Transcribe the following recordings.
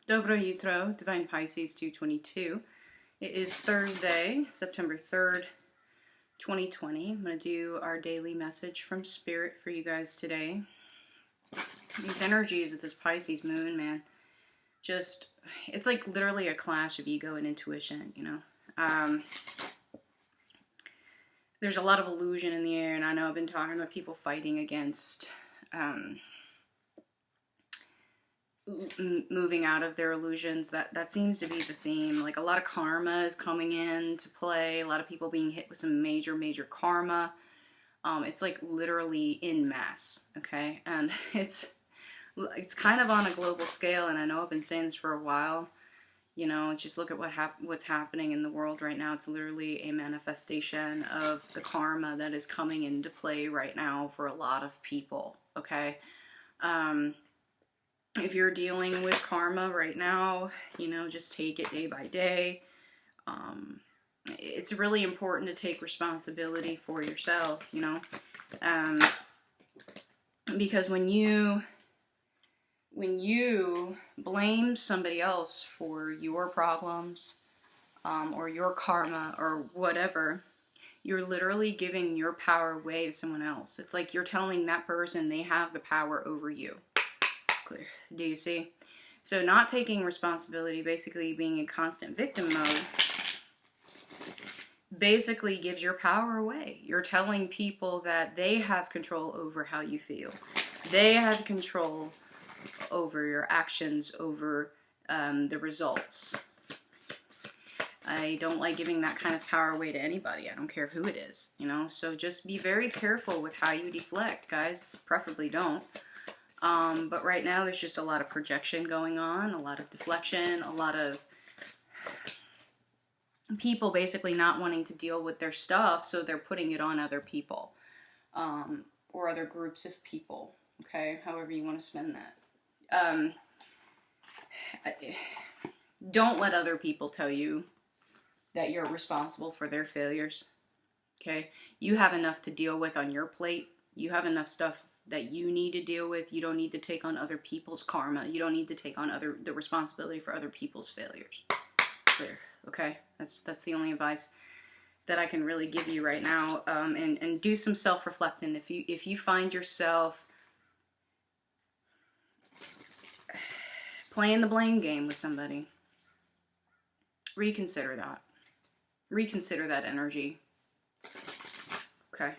Dobro Jutro, Divine Pisces 222. It is Thursday, September 3rd, 2020. I'm going to do our daily message from Spirit for you guys today. These energies of this Pisces moon, man, just, it's like literally a clash of ego and intuition, you know. There's a lot of illusion in the air, and I know I've been talking about people fighting against moving out of their illusions. That seems to be the theme. Like, a lot of karma is coming in to play, a lot of people being hit with some major karma. It's like literally en masse, okay? And it's kind of on a global scale, and I know I've been saying this for a while. You know, just look at what's happening in the world right now. It's literally a manifestation of the karma that is coming into play right now for a lot of people, okay? If you're dealing with karma right now, you know, just take it day by day. It's really important to take responsibility for yourself, you know, because when you blame somebody else for your problems, or your karma or whatever, you're literally giving your power away to someone else. It's like you're telling that person they have the power over you. Clear. Do you see? So not taking responsibility, basically being in constant victim mode, basically gives your power away. You're telling people that they have control over how you feel. They have control over your actions, over the results. I don't like giving that kind of power away to anybody. I don't care who it is, you know? So just be very careful with how you deflect, guys. Preferably don't. But right now there's just a lot of projection going on, a lot of deflection, a lot of people basically not wanting to deal with their stuff, so they're putting it on other people, or other groups of people, okay? However you want to spend that. Don't let other people tell you that you're responsible for their failures, okay? You have enough to deal with on your plate. You have enough stuff that you need to deal with. You don't need to take on other people's karma. You don't need to take on the responsibility for other people's failures. Clear, okay? That's the only advice that I can really give you right now. And do some self-reflecting. If you find yourself playing the blame game with somebody, reconsider that. Reconsider that energy. Okay?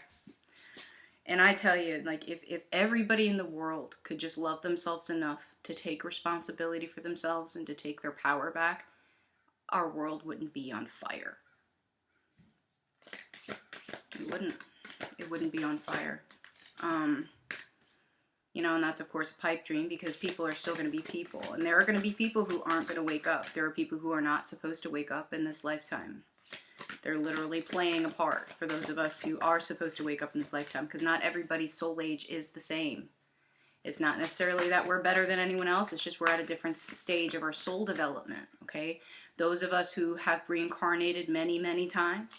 And I tell you, like, if everybody in the world could just love themselves enough to take responsibility for themselves and to take their power back, our world wouldn't be on fire. It wouldn't. It wouldn't be on fire. You know, and that's, of course, a pipe dream, because people are still going to be people. And there are going to be people who aren't going to wake up. There are people who are not supposed to wake up in this lifetime. They're literally playing a part for those of us who are supposed to wake up in this lifetime, because not everybody's soul age is the same. It's not necessarily that we're better than anyone else. It's just we're at a different stage of our soul development, okay? Those of us who have reincarnated many times,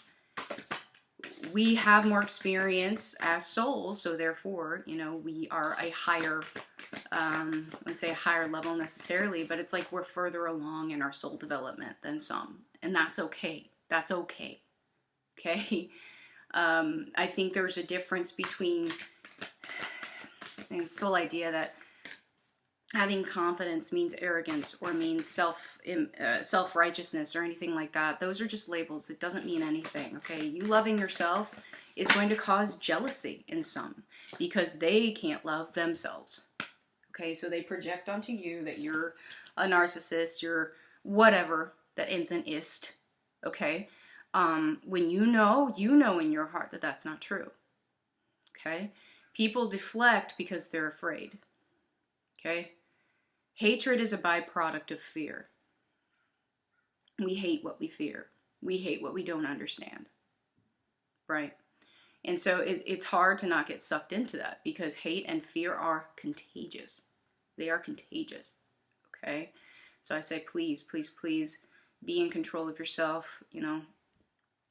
we have more experience as souls, so therefore, you know, we are a higher, I wouldn't say a higher level necessarily, but it's like we're further along in our soul development than some, and that's okay. That's okay. Okay? I think there's a difference between this whole idea that having confidence means arrogance or means self-righteousness or anything like that. Those are just labels. It doesn't mean anything, okay? You loving yourself is going to cause jealousy in some, because they can't love themselves, okay? So they project onto you that you're a narcissist, you're whatever that ends in ist, okay? When you know in your heart that that's not true, okay? People deflect because they're afraid, okay? Hatred is a byproduct of fear. We hate what we fear. We hate what we don't understand, right? And so it's hard to not get sucked into that, because hate and fear are contagious. They are contagious, okay? So I say, please be in control of yourself, you know.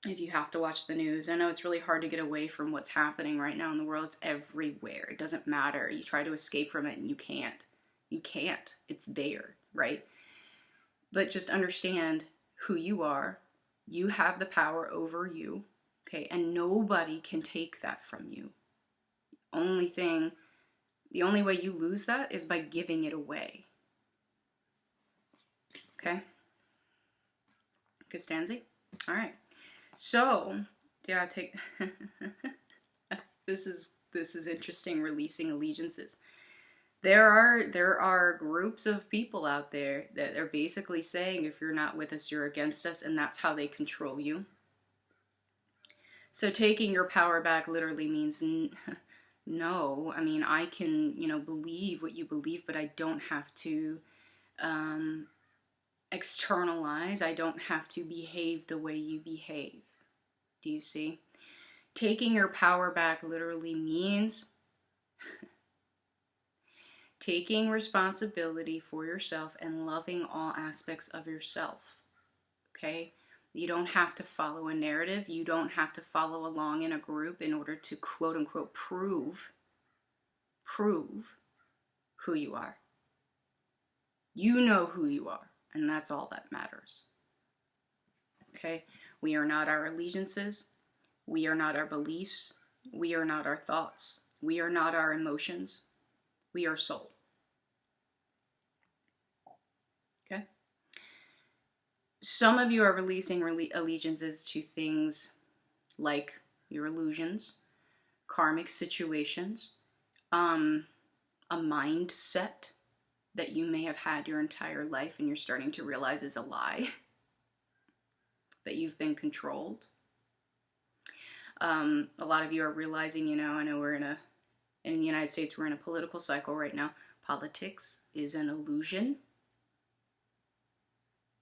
If you have to watch the news, I know it's really hard to get away from what's happening right now in the world. It's everywhere. It doesn't matter. You try to escape from it and you can't. You can't. It's there, right? But just understand who you are. You have the power over you, okay? And nobody can take that from you. The only way you lose that is by giving it away. Okay? Costanzi? All right. So, yeah, take this is interesting, releasing allegiances. There are groups of people out there that are basically saying, if you're not with us, you're against us, and that's how they control you. So taking your power back literally means no. I mean, I can, believe what you believe, but I don't have to externalize. I don't have to behave the way you behave. Do you see? Taking your power back literally means taking responsibility for yourself and loving all aspects of yourself. Okay? You don't have to follow a narrative. You don't have to follow along in a group in order to quote unquote prove who you are. You know who you are, and that's all that matters. Okay? We are not our allegiances. We are not our beliefs. We are not our thoughts. We are not our emotions. We are soul. Okay? Some of you are releasing allegiances to things like your illusions, karmic situations, a mindset that you may have had your entire life and you're starting to realize is a lie, that you've been controlled. A lot of you are realizing, I know we're in the United States, we're in a political cycle right now. Politics is an illusion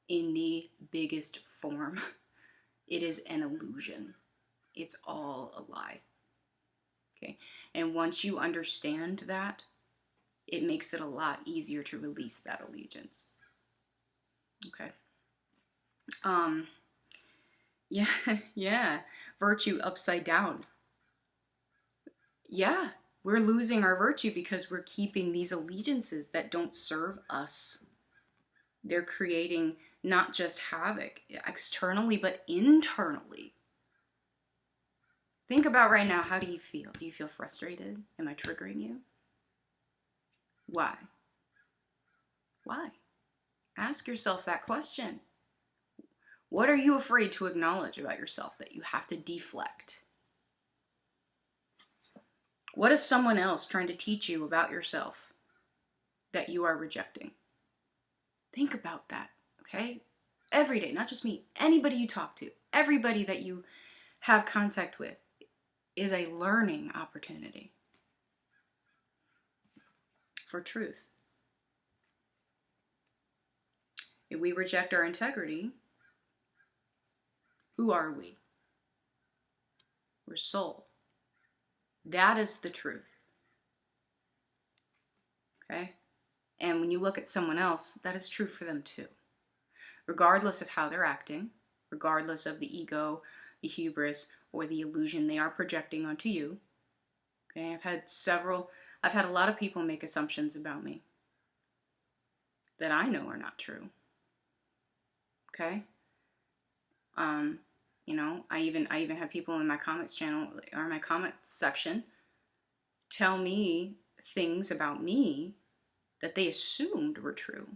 in the biggest form. It is an illusion. It's all a lie. Okay? And once you understand that, it makes it a lot easier to release that allegiance. Okay? Yeah. Virtue upside down. Yeah, we're losing our virtue because we're keeping these allegiances that don't serve us. They're creating not just havoc externally, but internally. Think about right now, how do you feel? Do you feel frustrated? Am I triggering you? Why? Why? Ask yourself that question. What are you afraid to acknowledge about yourself that you have to deflect? What is someone else trying to teach you about yourself that you are rejecting? Think about that, okay? Every day, not just me, anybody you talk to, everybody that you have contact with is a learning opportunity for truth. If we reject our integrity, who are we? We're soul. That is the truth. Okay? And when you look at someone else, that is true for them too. Regardless of how they're acting, regardless of the ego, the hubris, or the illusion they are projecting onto you. Okay? I've had a lot of people make assumptions about me that I know are not true. Okay? I even have people in my comments channel or my comment section tell me things about me that they assumed were true.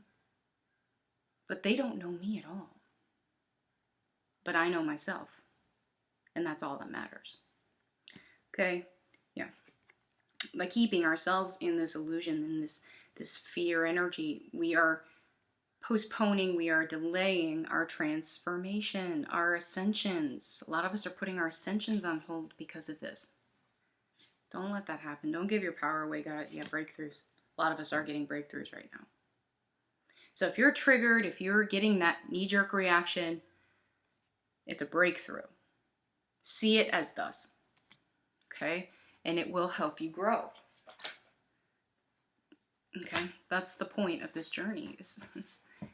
But they don't know me at all. But I know myself. And that's all that matters. Okay? Yeah. By keeping ourselves in this illusion, in this fear energy, we are postponing, we are delaying our transformation, our ascensions. A lot of us are putting our ascensions on hold because of this. Don't let that happen. Don't give your power away, guys. You have breakthroughs. A lot of us are getting breakthroughs right now. So if you're triggered, if you're getting that knee-jerk reaction, it's a breakthrough. See it as thus. Okay? And it will help you grow. Okay? That's the point of this journey, is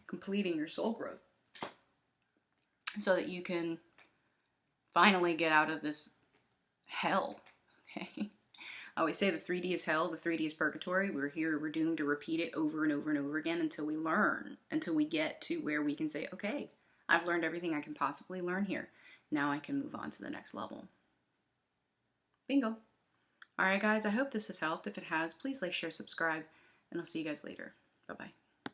completing your soul growth, so that you can finally get out of this hell. Okay? I always say the 3D is hell, the 3D is purgatory. We're here, we're doomed to repeat it over and over and over again until we learn, until we get to where we can say, okay, I've learned everything I can possibly learn here. Now I can move on to the next level. Bingo. All right, guys, I hope this has helped. If it has, please like, share, subscribe, and I'll see you guys later. Bye-bye.